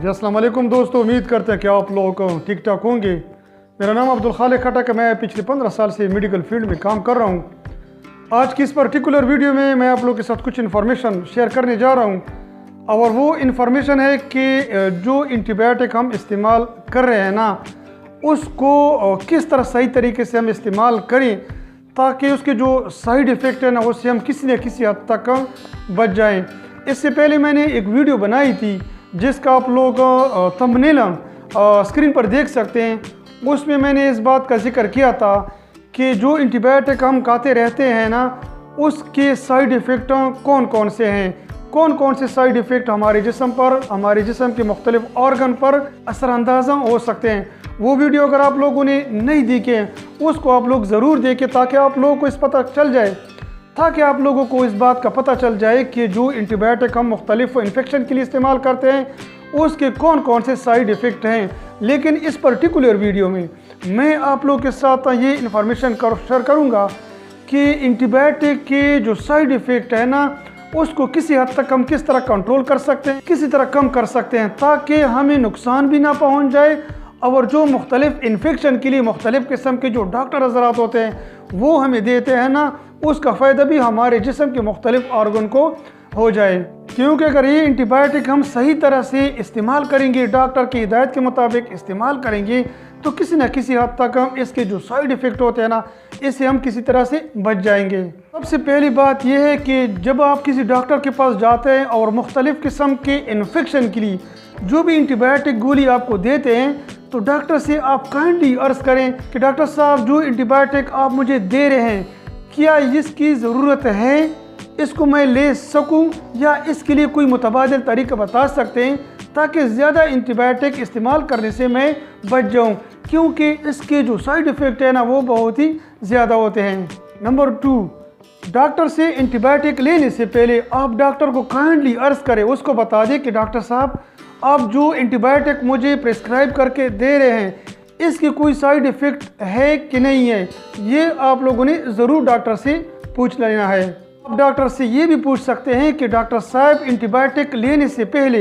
जी अस्सलाम वालेकुम दोस्तों, उम्मीद करते हैं कि आप लोग ठीक ठाक होंगे। मेरा नाम अब्दुल खालिक खटक है। मैं पिछले 15 साल से मेडिकल फील्ड में काम कर रहा हूँ। आज की इस पर्टिकुलर वीडियो में मैं आप लोगों के साथ कुछ इन्फॉर्मेशन शेयर करने जा रहा हूँ और वो इन्फॉर्मेशन है कि जो एंटीबायोटिक हम इस्तेमाल कर रहे हैं ना, उसको किस तरह सही तरीके से हम इस्तेमाल करें ताकि उसके जो साइड इफ़ेक्ट है ना, उससे हम किसी न किसी हद तक बच जाएँ। इससे पहले मैंने एक वीडियो बनाई थी जिसका आप लोग थंबनेल स्क्रीन पर देख सकते हैं। उसमें मैंने इस बात का जिक्र किया था कि जो एंटीबायोटिक हम खाते रहते हैं ना, उसके साइड इफ़ेक्ट कौन कौन से हैं, कौन कौन से साइड इफ़ेक्ट हमारे जिस्म पर, हमारे जिस्म के मुख्तलिफ ऑर्गन पर असरअंदाज़ हो सकते हैं। वो वीडियो अगर आप लोगों ने नहीं देखे उसको आप लोग ज़रूर देखें ताकि आप लोगों को इस पता चल जाए, ताकि आप लोगों को इस बात का पता चल जाए कि जो एंटीबायोटिक हम मुख्तलिफ इन्फेक्शन के लिए इस्तेमाल करते हैं उसके कौन कौन से साइड इफ़ेक्ट हैं। लेकिन इस पर्टिकुलर वीडियो में मैं आप लोगों के साथ ये इन्फॉर्मेशन शेयर करूँगा कि एंटीबायोटिक के जो साइड इफ़ेक्ट है ना, उसको किसी हद तक हम किस तरह कंट्रोल कर सकते हैं, किसी तरह कम कर सकते हैं ताकि हमें नुकसान भी ना पहुँच जाए और जो मुख्तलिफ इन्फेक्शन के लिए मुख्तलिफ किस्म के जो डॉक्टर हज़रात होते हैं वो हमें देते हैं ना, उसका फ़ायदा भी हमारे जिस्म के मुख्तलिफ ऑर्गन को हो जाए। क्योंकि अगर ये एंटीबायोटिक हम सही तरह से इस्तेमाल करेंगे, डॉक्टर की हिदायत के मुताबिक इस्तेमाल करेंगे, तो किसी न किसी हद तक हम इसके जो साइड इफ़ेक्ट होते हैं ना, इससे हम किसी तरह से बच जाएंगे। सबसे पहली बात यह है कि जब आप किसी डॉक्टर के पास जाते हैं और मुख्तलिफ किस्म के इन्फेक्शन के लिए जो भी एंटीबायोटिक गोली आपको देते हैं, तो डॉक्टर से आप काइंडली अर्ज़ करें कि डॉक्टर साहब, जो एंटीबायोटिक आप मुझे दे रहे हैं क्या इसकी ज़रूरत है, इसको मैं ले सकूं, या इसके लिए कोई मुतबादिल तरीका बता सकते हैं ताकि ज़्यादा एंटीबायोटिक इस्तेमाल करने से मैं बच जाऊं, क्योंकि इसके जो साइड इफ़ेक्ट है ना वो बहुत ही ज़्यादा होते हैं। नंबर 2, डॉक्टर से एंटीबायोटिक लेने से पहले आप डॉक्टर को काइंडली अर्ज़ करें, उसको बता दें कि डॉक्टर साहब, आप जो एंटीबायोटिक मुझे प्रिस्क्राइब करके दे रहे हैं इसकी कोई साइड इफ़ेक्ट है कि नहीं है, ये आप लोगों ने ज़रूर डॉक्टर से पूछ लेना है। आप डॉक्टर से ये भी पूछ सकते हैं कि डॉक्टर साहब, एंटीबायोटिक लेने से पहले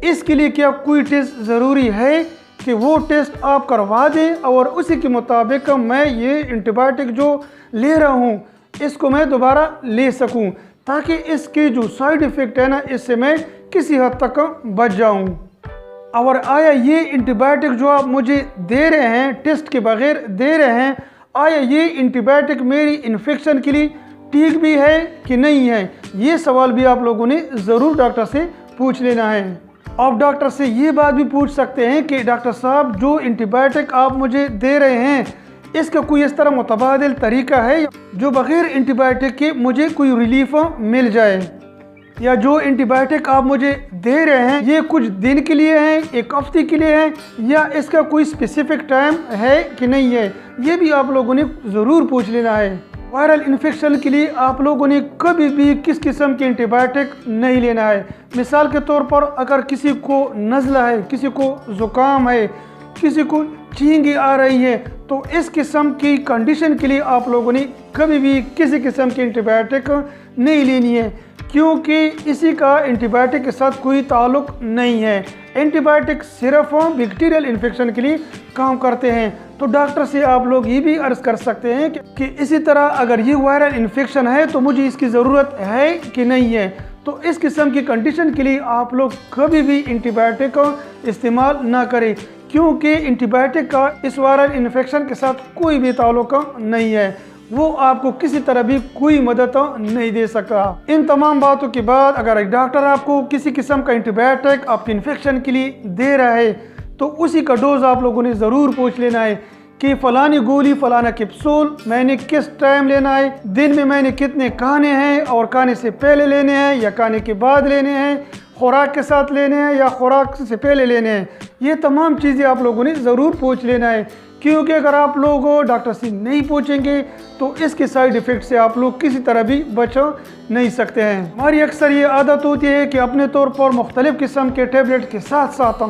इसके लिए क्या कोई टेस्ट ज़रूरी है कि वो टेस्ट आप करवा दें और उसी के मुताबिक मैं ये एंटीबायोटिक जो ले रहा हूँ इसको मैं दोबारा ले सकूँ, ताकि इसके जो साइड इफ़ेक्ट है ना, इससे मैं किसी हद तक बच जाऊँ। और आया ये एंटीबायोटिक जो आप मुझे दे रहे हैं, टेस्ट के बगैर दे रहे हैं, आया ये एंटीबायोटिक मेरी इन्फेक्शन के लिए ठीक भी है कि नहीं है, ये सवाल भी आप लोगों ने ज़रूर डॉक्टर से पूछ लेना है। आप डॉक्टर से ये बात भी पूछ सकते हैं कि डॉक्टर साहब, जो एंटीबायोटिक आप मुझे दे रहे हैं इसका कोई इस तरह मुतबादिल तरीका है जो बग़ैर एंटीबायोटिक के मुझे कोई रिलीफ मिल जाए, या जो एंटीबायोटिक आप मुझे दे रहे हैं ये कुछ दिन के लिए है, एक हफ्ते के लिए है, या इसका कोई स्पेसिफिक टाइम है कि नहीं है, ये भी आप लोगों ने ज़रूर पूछ लेना है। वायरल इन्फेक्शन के लिए आप लोगों ने कभी भी किस किस्म के एंटीबायोटिक नहीं लेना है। मिसाल के तौर पर अगर किसी को नज़ला है, किसी को ज़ुकाम है, किसी को छींक आ रही है, तो इस किस्म की कंडीशन के लिए आप लोगों ने कभी भी किसी किस्म की एंटीबायोटिक नहीं लेनी है, क्योंकि इसी का एंटीबायोटिक के साथ कोई ताल्लुक नहीं है। एंटीबायोटिक सिर्फ बैक्टीरियल इन्फेक्शन के लिए काम करते हैं। तो डॉक्टर से आप लोग ये भी अर्ज़ कर सकते हैं कि इसी तरह अगर ये वायरल इन्फेक्शन है तो मुझे इसकी ज़रूरत है कि नहीं है। तो इस किस्म की कंडीशन के लिए आप लोग कभी भी एंटीबायोटिक इस्तेमाल ना करें, क्योंकि एंटीबायोटिक का इस वायरल इन्फेक्शन के साथ कोई भी ताल्लुक नहीं है, वो आपको किसी तरह भी कोई मदद नहीं दे सकता। इन तमाम बातों के बाद अगर एक डॉक्टर आपको किसी किस्म का एंटीबायोटिक आपके इन्फेक्शन के लिए दे रहा है तो उसी का डोज आप लोगों ने ज़रूर पूछ लेना है कि फ़लानी गोली, फ़लाना कैप्सूल मैंने किस टाइम लेना है, दिन में मैंने कितने खाने हैं और खाने से पहले लेने हैं या खाने के बाद लेने हैं, खुराक के साथ लेने हैं या खुराक से पहले लेने हैं। ये तमाम चीज़ें आप लोगों ने ज़रूर पूछ लेना है, क्योंकि अगर आप लोग डॉक्टर से नहीं पूछेंगे तो इसके साइड इफ़ेक्ट से आप लोग किसी तरह भी बच नहीं सकते हैं। हमारी अक्सर ये आदत होती है कि अपने तौर पर मुख्तलिफ़ किस्म के टेबलेट के साथ साथ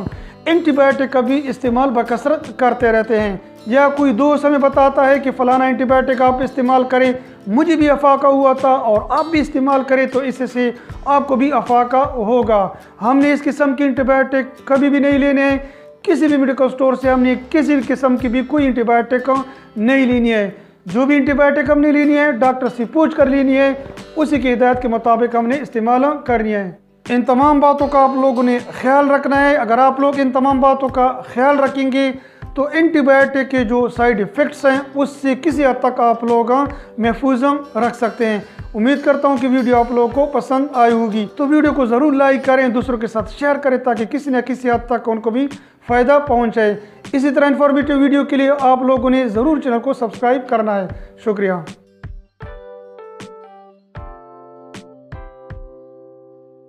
एंटीबायोटिक का भी इस्तेमाल बकसरत करते रहते हैं, या कोई दोस्त हमें बताता है कि फ़लाना एंटीबायोटिक आप इस्तेमाल करें, मुझे भी अफाका हुआ था और आप भी इस्तेमाल करें तो इससे आपको भी अफाका होगा। हमने इस किस्म की एंटीबायोटिक कभी भी नहीं लेने हैं। किसी भी मेडिकल स्टोर से हमने किसी भी किस्म की भी कोई एंटीबायोटिक नहीं लेनी है। जो भी एंटीबायोटिक हमने लेनी है डॉक्टर से पूछ कर लेनी है, उसी की हिदायत के मुताबिक हमने इस्तेमाल करनी है। इन तमाम बातों का आप लोगों ने ख्याल रखना है। अगर आप लोग इन तमाम बातों का ख्याल रखेंगे तो एंटीबायोटिक के जो साइड इफ़ेक्ट्स हैं उससे किसी हद तक आप लोग महफूज रख सकते हैं। उम्मीद करता हूं कि वीडियो आप लोगों को पसंद आई होगी, तो वीडियो को ज़रूर लाइक करें, दूसरों के साथ शेयर करें ताकि किसी न किसी हद तक उनको भी फ़ायदा पहुंचे। इसी तरह इन्फॉर्मेटिव वीडियो के लिए आप लोगों ने ज़रूर चैनल को सब्सक्राइब करना है। शुक्रिया।